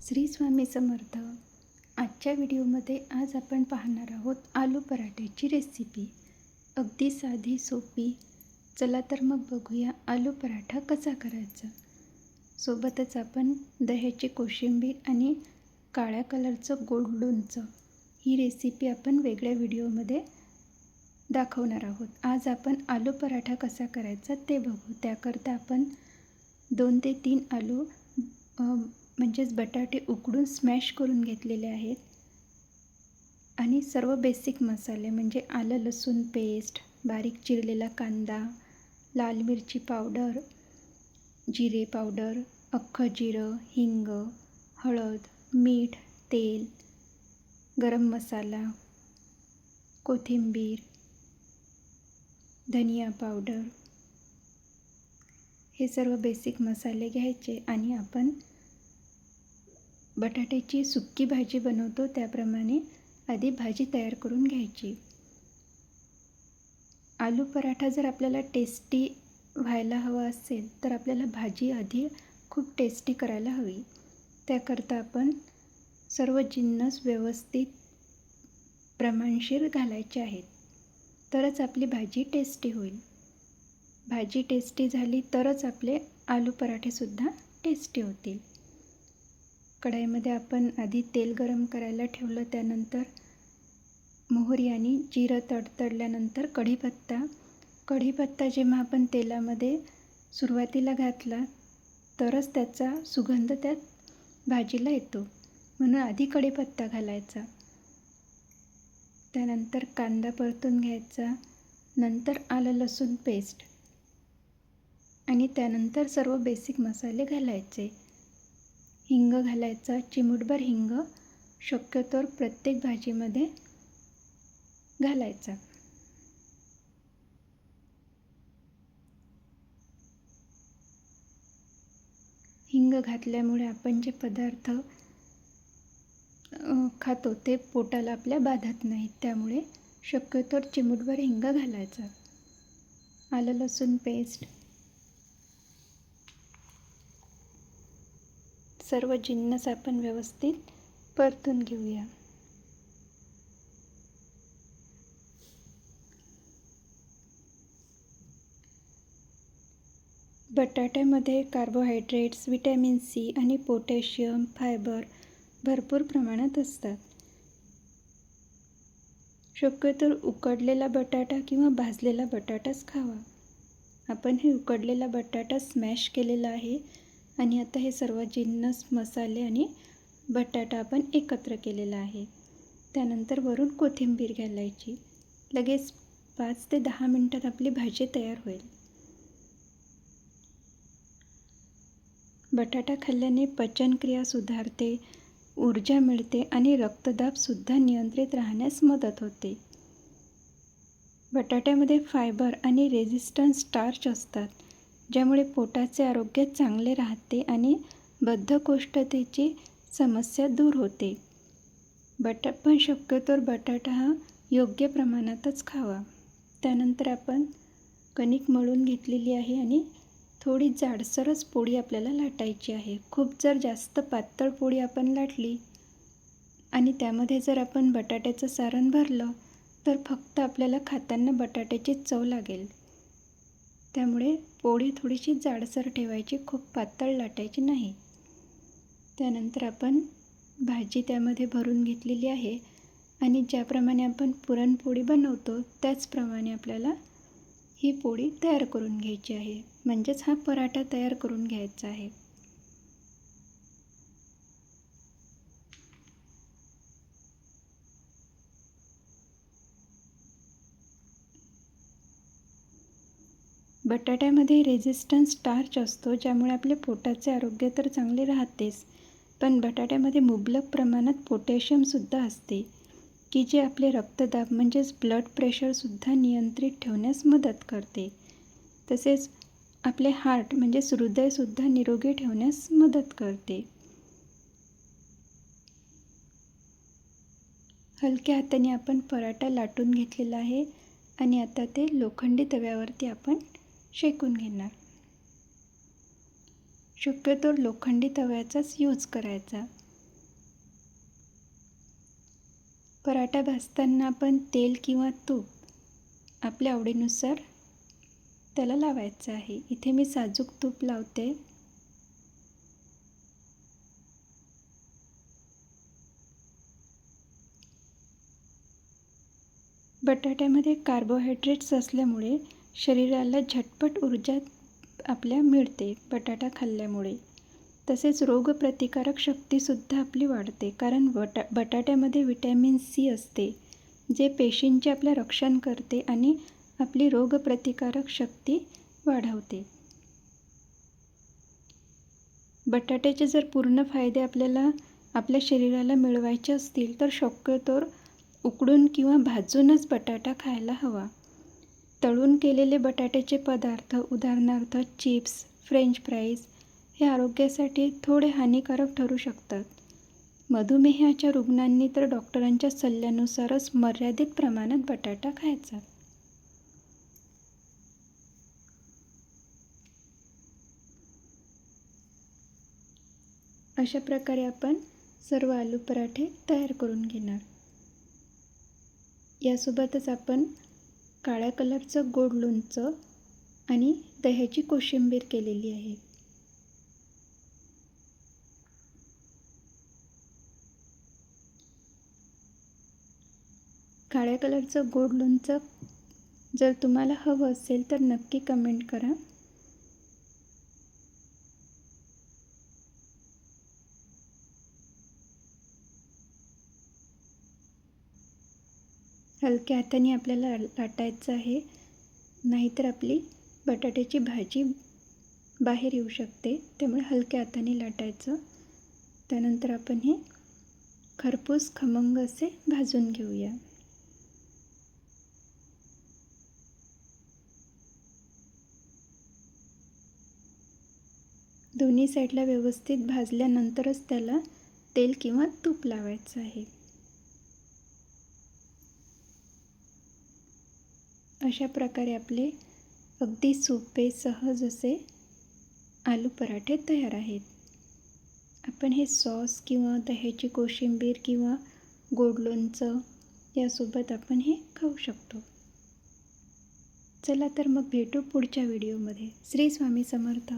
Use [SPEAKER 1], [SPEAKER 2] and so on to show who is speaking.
[SPEAKER 1] श्री स्वामी समर्थ. आजच्या व्हिडिओमध्ये आज आपण पाहणार आहोत आलू पराठ्याची रेसिपी. अगदी साधी सोपी. चला तर मग बघूया आलू पराठा कसा करायचा. सोबतच आपण दह्याची कोशिंबीर आणि काळ्या कलरचं गोड लोणचं ही रेसिपी आपण वेगळ्या व्हिडिओमध्ये दाखवणार आहोत. आज आपण आलू पराठा कसा करायचा ते बघू. त्याकरता आपण 2 ते 3 आलू म्हणजेच बटाटे उकडून स्मॅश करून घेतलेले आहेत आणि सर्व बेसिक मसाले म्हणजे आलं लसूण पेस्ट, बारीक चिरलेला कांदा, लाल मिरची पावडर, जिरे पावडर, अख्खं जिरं, हिंग, हळद, मीठ, तेल, गरम मसाला, कोथिंबीर, धनिया पावडर हे सर्व बेसिक मसाले घ्यायचे आणि आपण बटाट्याची सुक्की भाजी बनवतो त्याप्रमाणे आधी भाजी तयार करून घ्यायची. आलू पराठा जर आपल्याला टेस्टी व्हायला हवा असेल तर आपल्याला भाजी आधी खूप टेस्टी करायला हवी. त्याकरता आपण सर्व जिन्नस व्यवस्थित प्रमाणशीर घालायचे आहेत, तरच आपली भाजी टेस्टी होईल. भाजी टेस्टी झाली तरच आपले आलू पराठेसुद्धा टेस्टी होतील. कढईमध्ये आपण आधी तेल गरम करायला ठेवलं. त्यानंतर मोहरी आणि जिरं तडतडल्यानंतर कढीपत्ता जेव्हा आपण तेलामध्ये सुरुवातीला घातला तरच त्याचा सुगंध त्यात भाजीला येतो, म्हणून आधी कढीपत्ता घालायचा. त्यानंतर कांदा परतून घ्यायचा, नंतर आलं लसूण पेस्ट आणि त्यानंतर सर्व बेसिक मसाले घालायचे. हिंग घालायचा, चिमूटभर हिंग शक्यतोवर प्रत्येक भाजीमध्ये घालायचा. हिंग घातल्यामुळे आपण जे पदार्थ खातो ते पोटाला आपल्या बाधत नाहीत, त्यामुळे शक्यतोवर चिमूटभर हिंग घालायचा. आलं लसूण पेस्ट, सर्व जिन्नस आपण व्यवस्थित परतून घेऊया. बटाट्यामध्ये कार्बोहायड्रेट्स, व्हिटॅमिन सी आणि पोटॅशियम, फायबर भरपूर प्रमाणात असतात. शक्यतोवर उकडलेला बटाटा किंवा भाजलेला बटाटाच खावा. आपण हे उकडलेला बटाटा स्मॅश केलेला आहे आणि आता हे सर्व जिन्नस, मसाले आणि बटाटा आपण एकत्र केलेला आहे. त्यानंतर वरून कोथिंबीर घालायची. लगेच 5 ते 10 मिनिटात आपली भाजी तयार होईल. बटाटा खाल्ल्याने पचनक्रिया सुधारते, ऊर्जा मिळते आणि रक्तदाबसुद्धा नियंत्रित राहण्यास मदत होते. बटाट्यामध्ये फायबर आणि रेझिस्टन्स स्टार्च असतात, ज्यामुळे पोटाचे आरोग्य चांगले राहते आणि बद्धकोष्ठतेची समस्या दूर होते. पण शक्यतोवर बटाटा हा योग्य प्रमाणातच खावा. त्यानंतर आपण कणिक मळून घेतलेली आहे आणि थोडी जाडसरच पोळी आपल्याला लाटायची आहे. खूप जर जास्त पातळ पोळी आपण लाटली आणि त्यामध्ये जर आपण बटाट्याचं सारण भरलं तर फक्त आपल्याला खाताना बटाट्याची चव लागेल. त्यामुळे पोळी थोडीशी जाडसर ठेवायची, खूप पातळ लाटायची नाही. त्यानंतर आपण भाजी त्यामध्ये भरून घेतलेली आहे आणि ज्याप्रमाणे आपण पुरणपोळी बनवतो त्याचप्रमाणे आपल्याला ही पोळी तयार करून घ्यायची आहे, म्हणजेच हा पराठा तयार करून घ्यायचा आहे. बटाट्यामध्ये रेझिस्टन्स स्टार्च असतो, ज्यामुळे आपल्या पोटाचे आरोग्य तर चांगले राहतेच, पण बटाट्यामध्ये मुबलक प्रमाणात पोटॅशियमसुद्धा असते, की जे आपले रक्तदाब म्हणजेच ब्लड प्रेशरसुद्धा नियंत्रित ठेवण्यास मदत करते. तसेच आपले हार्ट म्हणजेच हृदयसुद्धा निरोगी ठेवण्यास मदत करते. हलक्या हाताने आपण पराठा लाटून घेतलेला आहे आणि आता ते लोखंडी तव्यावरती आपण शेकून घेणार. शक्यतोवर लोखंडी तव्याचाच यूज करायचा. पराठा भाजताना आपण तेल किंवा तूप आपल्या आवडीनुसार त्याला लावायचं आहे. इथे मी साजूक तूप लावते. बटाट्यामध्ये कार्बोहायड्रेट्स असल्यामुळे शरीराला झटपट ऊर्जा आपल्या मिळते बटाटा खाल्ल्यामुळे. तसेच रोगप्रतिकारक शक्तीसुद्धा आपली वाढते, कारण बटाट्यामध्ये व्हिटॅमिन सी असते, जे पेशींचे आपलं रक्षण करते आणि आपली रोगप्रतिकारक शक्ती वाढवते. बटाट्याचे जर पूर्ण फायदे आपल्याला आपल्या शरीराला मिळवायचे असतील तर शक्यतोवर उकडून किंवा भाजूनच बटाटा खायला हवा. तळून केलेले बटाट्याचे पदार्थ उदाहरणार्थ चिप्स, फ्रेंच फ्राईज हे आरोग्यासाठी थोडे हानिकारक ठरू शकतात. मधुमेहाच्या रुग्णांनी तर डॉक्टरांच्या सल्ल्यानुसारच मर्यादित प्रमाणात बटाटा खायचा. अशा प्रकारे आपण सर्व आलू पराठे तयार करून घेणार. यासोबतच आपण काळ्या कलरचं गोड लोणचं आणि दह्याची कोशिंबीर केलेली आहे. काळ्या कलरचं गोड लोणचं जर तुम्हाला हवं असेल तर नक्की कमेंट करा. हलक्या हाताने आपल्याला लाटायचं आहे, नाहीतर आपली बटाट्याची भाजी बाहेर येऊ शकते. त्यामुळे हलक्या हाताने लाटायचं. त्यानंतर आपण हे खरपूस खमंग असे भाजून घेऊया. दोन्ही साईडला व्यवस्थित भाजल्यानंतरच त्याला तेल किंवा तूप लावायचं आहे. अशा प्रकारे आपले अगदी सोपे सहज असे आलू पराठे तयार आहेत. आपण हे सॉस किंवा दह्याची कोशिंबीर किंवा गोड लोणचं यासोबत आपण हे खाऊ शकतो. चला तर मग भेटू पुढच्या व्हिडिओमध्ये. श्री स्वामी समर्थ.